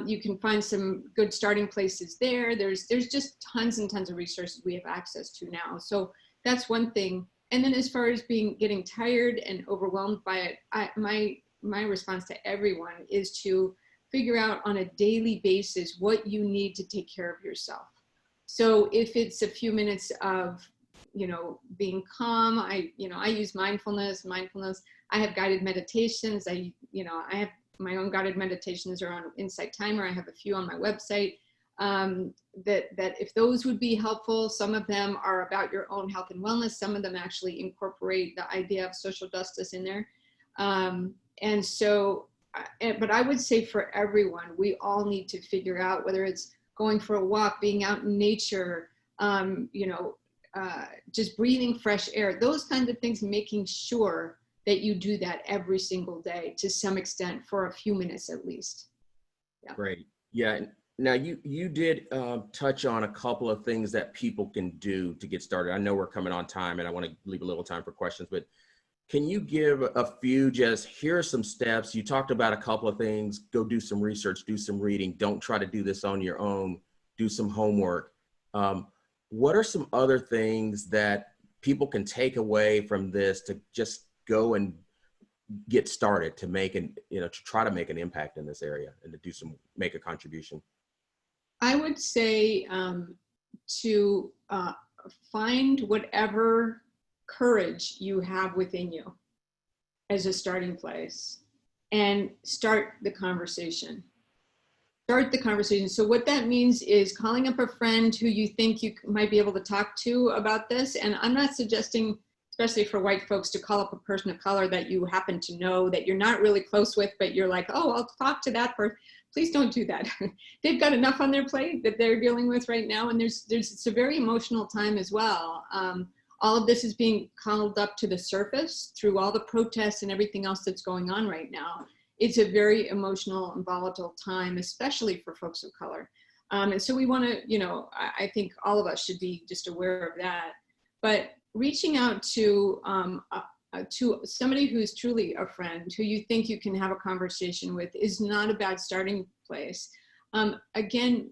You can find some good starting places there. There's just tons and tons of resources we have access to now. So that's one thing. And then as far as getting tired and overwhelmed by it, my response to everyone is to figure out on a daily basis what you need to take care of yourself. So if it's a few minutes of, being calm, I use mindfulness. I have guided meditations. I have my own guided meditations are on Insight Timer. I have a few on my website. That if those would be helpful. Some of them are about your own health and wellness. Some of them actually incorporate the idea of social justice in there. And so, but I would say for everyone, we all need to figure out whether it's going for a walk, being out in nature, just breathing fresh air, those kinds of things, making sure that you do that every single day to some extent for a few minutes at least. Yeah. Great. Yeah. Now you did touch on a couple of things that people can do to get started. I know we're coming on time and I want to leave a little time for questions, but can you give a few, just here are some steps? You talked about a couple of things. Go do some research, do some reading. Don't try to do this on your own. Do some homework. What are some other things that people can take away from this to just go and get started to make to try to make an impact in this area and to make a contribution? I would say to find whatever courage you have within you as a starting place and start the conversation. So what that means is calling up a friend who you think you might be able to talk to about this. And I'm not suggesting, especially for white folks, to call up a person of color that you happen to know that you're not really close with, but you're like, oh, I'll talk to that person. Please don't do that. They've got enough on their plate that they're dealing with right now. And it's a very emotional time as well. All of this is being called up to the surface through all the protests and everything else that's going on right now. It's a very emotional and volatile time, especially for folks of color. And so we want to, I think all of us should be just aware of that. But reaching out to somebody who's truly a friend, who you think you can have a conversation with, is not a bad starting place. Again,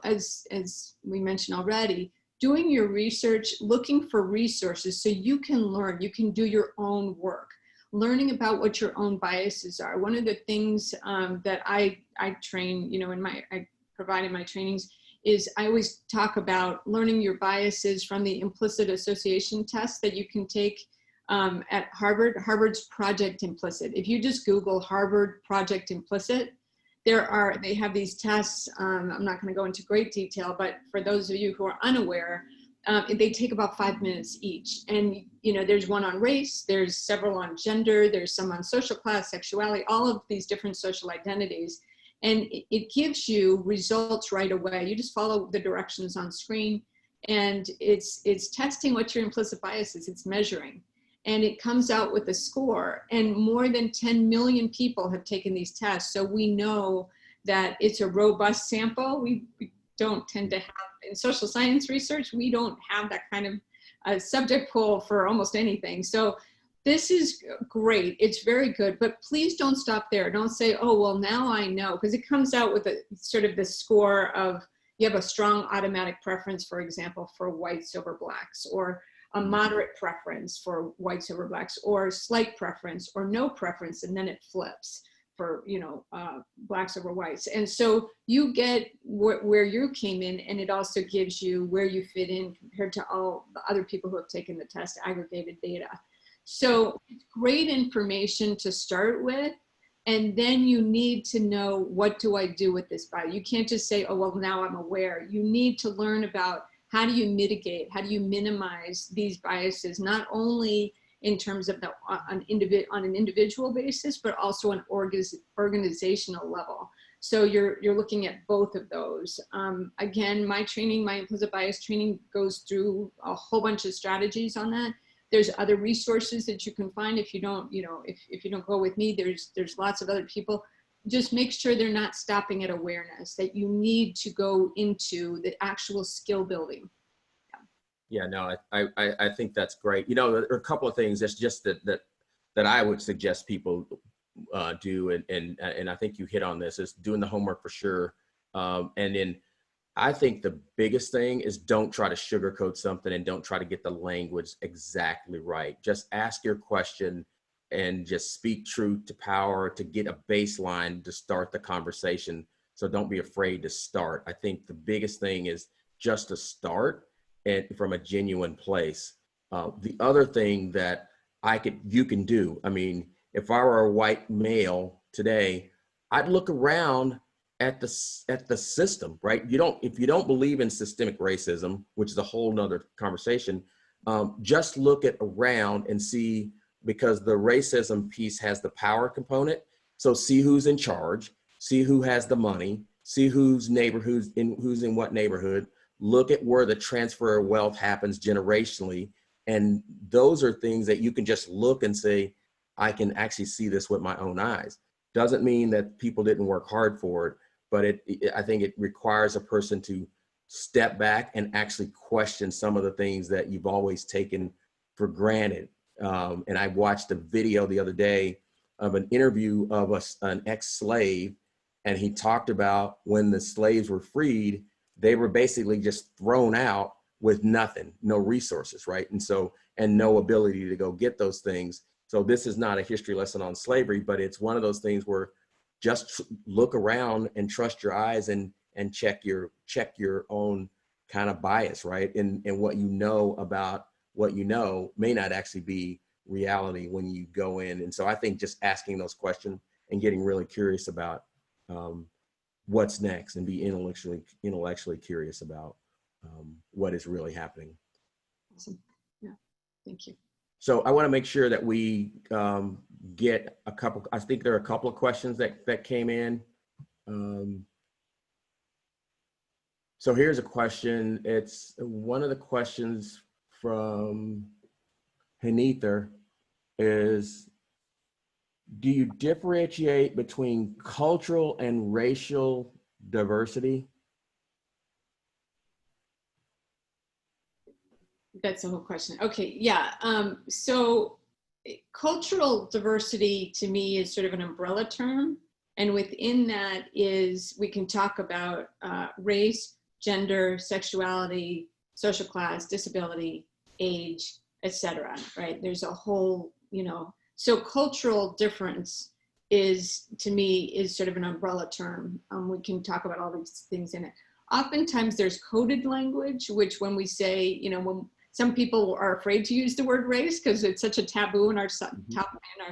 as we mentioned already, doing your research, looking for resources so you can learn, you can do your own work, learning about what your own biases are. One of the things that I train, I provide in my trainings is I always talk about learning your biases from the implicit association test that you can take at Harvard's Project Implicit. If you just Google Harvard Project Implicit, they have these tests. I'm not going to go into great detail, but for those of you who are unaware, they take about 5 minutes each. And, there's one on race, there's several on gender, there's some on social class, sexuality, all of these different social identities. And it gives you results right away. You just follow the directions on screen, and it's testing what your implicit bias is. It's measuring, and it comes out with a score. And more than 10 million people have taken these tests. So we know that it's a robust sample. We don't tend to have, in social science research, we don't have that kind of subject pool for almost anything. So this is great. It's very good, but please don't stop there. Don't say, oh, well, now I know, because it comes out with a sort of the score of, you have a strong automatic preference, for example, for whites over blacks, or a moderate preference for whites over blacks, or slight preference, or no preference, and then it flips for blacks over whites. And so you get where you came in, and it also gives you where you fit in compared to all the other people who have taken the test, aggregated data. So it's great information to start with, and then you need to know, what do I do with this bias? You can't just say, oh, well, now I'm aware. You need to learn about how do you mitigate, how do you minimize these biases, not only in terms of on an individual basis, but also on organizational level. So you're looking at both of those. Again, my training, my implicit bias training goes through a whole bunch of strategies on that. There's other resources that you can find if you don't, if you don't go with me, there's lots of other people. Just make sure they're not stopping at awareness, that you need to go into the actual skill building. Yeah, no, I think that's great. You know, there are a couple of things that's just that I would suggest people do, and I think you hit on this, is doing the homework for sure. And then I think the biggest thing is don't try to sugarcoat something and don't try to get the language exactly right. Just ask your question and just speak truth to power to get a baseline to start the conversation. So don't be afraid to start. I think the biggest thing is just to start and from a genuine place. The other thing that you can do, I mean, if I were a white male today, I'd look around at the system, right? If you don't believe in systemic racism, which is a whole nother conversation, just look around and see, because the racism piece has the power component. So see who's in charge, see who has the money, see who's in what neighborhood, look at where the transfer of wealth happens generationally. And those are things that you can just look and say, I can actually see this with my own eyes. Doesn't mean that people didn't work hard for it, but I think it requires a person to step back and actually question some of the things that you've always taken for granted. And I watched a video the other day of an interview of an ex-slave, and he talked about when the slaves were freed, they were basically just thrown out with nothing, no resources, right? And no ability to go get those things. So this is not a history lesson on slavery, but it's one of those things where just look around and trust your eyes and check your own kind of bias, right? And what you know about what you know may not actually be reality when you go in. And so I think just asking those questions and getting really curious about what's next, and be intellectually curious about what is really happening. Awesome. Yeah, thank you. So I want to make sure that we get a couple, I think there are a couple of questions that came in. So here's a question. It's one of the questions from Hanether is, do you differentiate between cultural and racial diversity? That's the whole question. Okay, yeah. So cultural diversity to me is sort of an umbrella term. And within that we can talk about race, gender, sexuality, social class, disability, age, etc. Right? There's a whole, so cultural difference to me is sort of an umbrella term. We can talk about all these things in it. Oftentimes there's coded language, which when we say, when some people are afraid to use the word race because it's such a taboo in our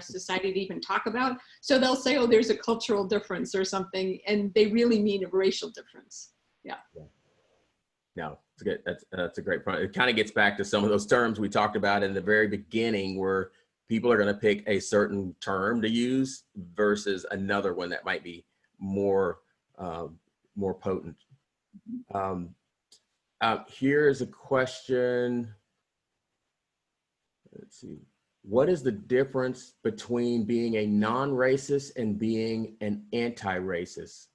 society to even talk about. So they'll say, oh, there's a cultural difference or something, and they really mean a racial difference. Yeah. No, it's good. That's a great point. It kind of gets back to some of those terms we talked about in the very beginning, where people are going to pick a certain term to use versus another one that might be more potent. Here's a question. Let's see. What is the difference between being a non-racist and being an anti-racist?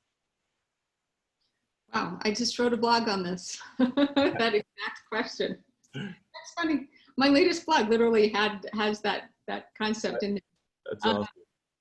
Wow, I just wrote a blog on this, that exact question. That's funny. My latest blog literally has that concept in it. That's awesome.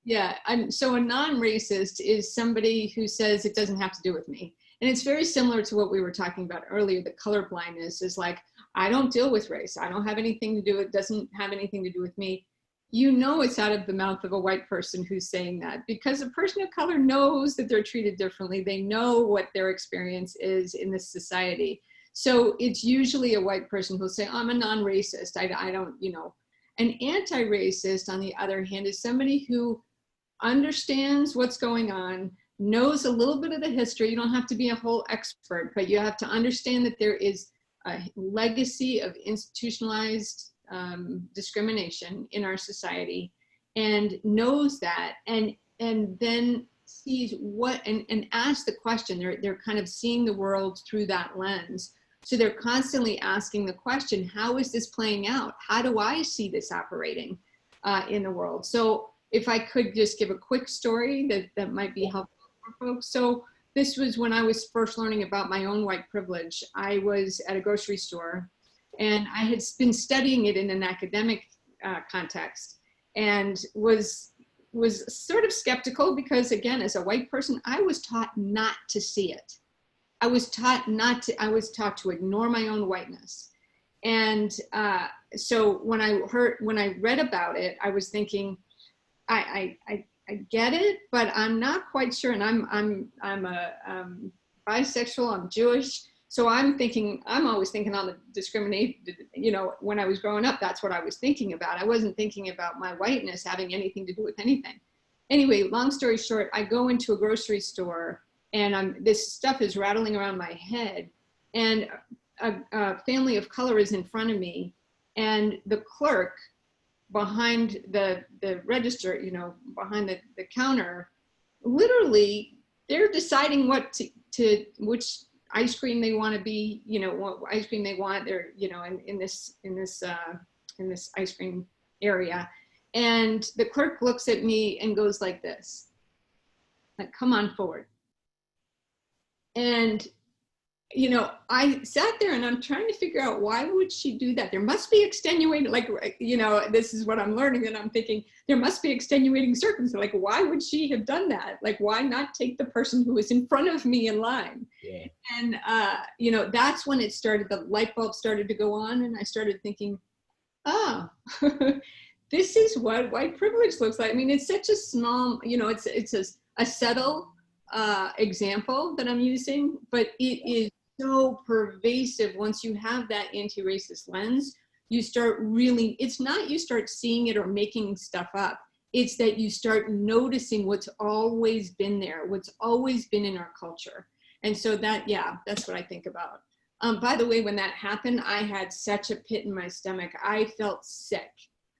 Yeah, so a non-racist is somebody who says it doesn't have to do with me. And it's very similar to what we were talking about earlier. The color blindness is like, I don't deal with race. I don't have anything to do, it doesn't have anything to do with me. It's out of the mouth of a white person who's saying that, because a person of color knows that they're treated differently. They know what their experience is in this society. So it's usually a white person who'll say, I'm a non-racist. I don't, An anti-racist, on the other hand, is somebody who understands what's going on, knows a little bit of the history. You don't have to be a whole expert, but you have to understand that there is a legacy of institutionalized discrimination in our society, and knows that, and then sees what, and ask the question. They're kind of seeing the world through that lens. So they're constantly asking the question, how is this playing out? How do I see this operating in the world? So if I could just give a quick story that might be helpful for folks. So this was when I was first learning about my own white privilege. I was at a grocery store and I had been studying it in an academic context and was sort of skeptical because, again, as a white person, I was taught not to see it. I was taught to ignore my own whiteness. And so when I read about it, I was thinking, I get it, but I'm not quite sure. And I'm bisexual, I'm Jewish. So I'm always thinking on the discrimination, when I was growing up, that's what I was thinking about. I wasn't thinking about my whiteness having anything to do with anything. Anyway, long story short, I go into a grocery store and this stuff is rattling around my head, and a family of color is in front of me, and the clerk behind the register, behind the counter, literally they're deciding which ice cream they want to be, what ice cream they want. They're, in this ice cream area. And the clerk looks at me and goes like this, like, come on forward. And, I sat there and I'm trying to figure out, why would she do that? There must be extenuating, this is what I'm learning. And I'm thinking there must be extenuating circumstances. Like, why would she have done that? Like, why not take the person who was in front of me in line? Yeah. And, that's when it started, the light bulb started to go on. And I started thinking, oh, this is what white privilege looks like. I mean, it's such a small, it's a subtle example that I'm using, but it is so pervasive. Once you have that anti-racist lens, you start really, it's not you start seeing it or making stuff up. It's that you start noticing what's always been there, what's always been in our culture. And so that's what I think about. By the way, when that happened, I had such a pit in my stomach. I felt sick.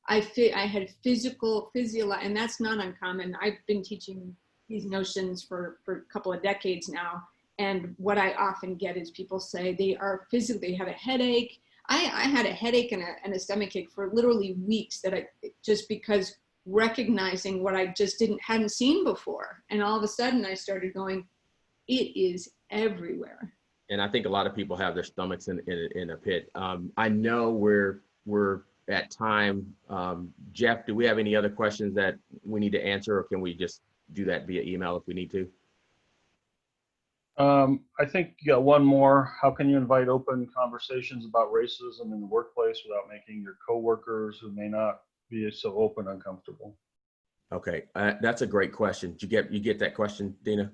I had physio, and that's not uncommon. I've been teaching these notions for a couple of decades now. And what I often get is people say they have a headache. I had a headache and a stomach ache for literally weeks, just because recognizing what I just hadn't seen before. And all of a sudden I started going, it is everywhere. And I think a lot of people have their stomachs in a pit. I know we're at time. Jeff, do we have any other questions that we need to answer, or can we just do that via email if we need to? I think you got one more. How can you invite open conversations about racism in the workplace without making your coworkers who may not be so open uncomfortable? Okay, that's a great question. Did you get that question, Dena?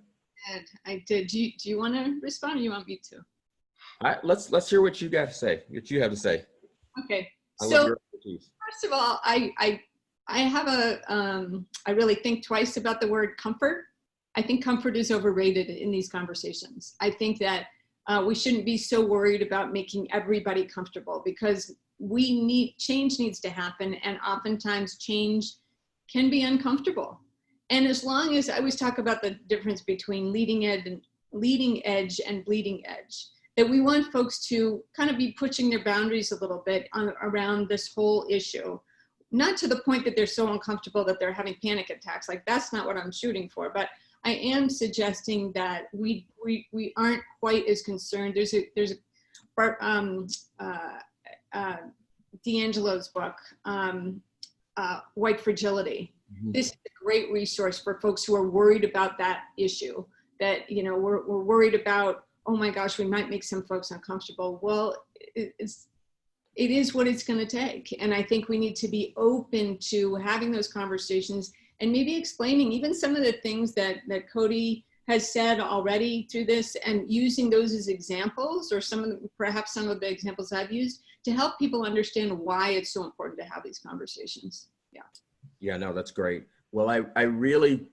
I did. Do you want to respond, or you want me to? All right, let's hear what you got to say. What you have to say. Okay. So first of all, I have I really think twice about the word comfort. I think comfort is overrated in these conversations. I think that we shouldn't be so worried about making everybody comfortable, because change needs to happen, and oftentimes change can be uncomfortable. And as long as I always talk about the difference between leading edge and bleeding edge, that we want folks to kind of be pushing their boundaries a little bit around this whole issue. Not to the point that they're so uncomfortable that they're having panic attacks. Like, that's not what I'm shooting for, but I am suggesting that we aren't quite as concerned. There's D'Angelo's book, White Fragility. Mm-hmm. This is a great resource for folks who are worried about that issue, that, we're worried about, oh my gosh, we might make some folks uncomfortable. Well, it is what it's going to take. And I think we need to be open to having those conversations and maybe explaining even some of the things that Cody has said already through this, and using those as examples, or perhaps some of the examples I've used, to help people understand why it's so important to have these conversations. Yeah. Yeah, no, that's great. Well, I really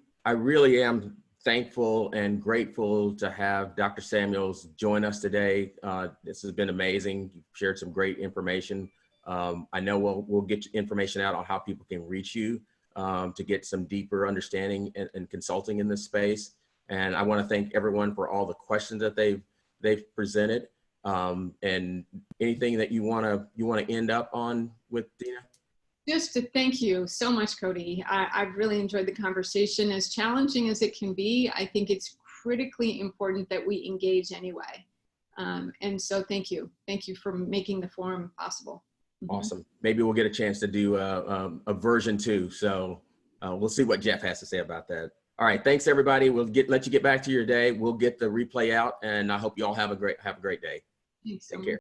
am thankful and grateful to have Dr. Samuels join us today. This has been amazing. You've shared some great information. I know we'll get information out on how people can reach you. to get some deeper understanding and consulting in this space. And I want to thank everyone for all the questions that they've presented. And anything that you want to end up on with, Dena? Just to thank you so much, Cody. I've really enjoyed the conversation. As challenging as it can be, I think it's critically important that we engage anyway. And so thank you. Thank you for making the forum possible. Awesome. Maybe we'll get a chance to do a version 2. So we'll see what Jeff has to say about that. All right. Thanks, everybody. We'll let you get back to your day. We'll get the replay out, and I hope you all have a great day. Thanks so Take much. care.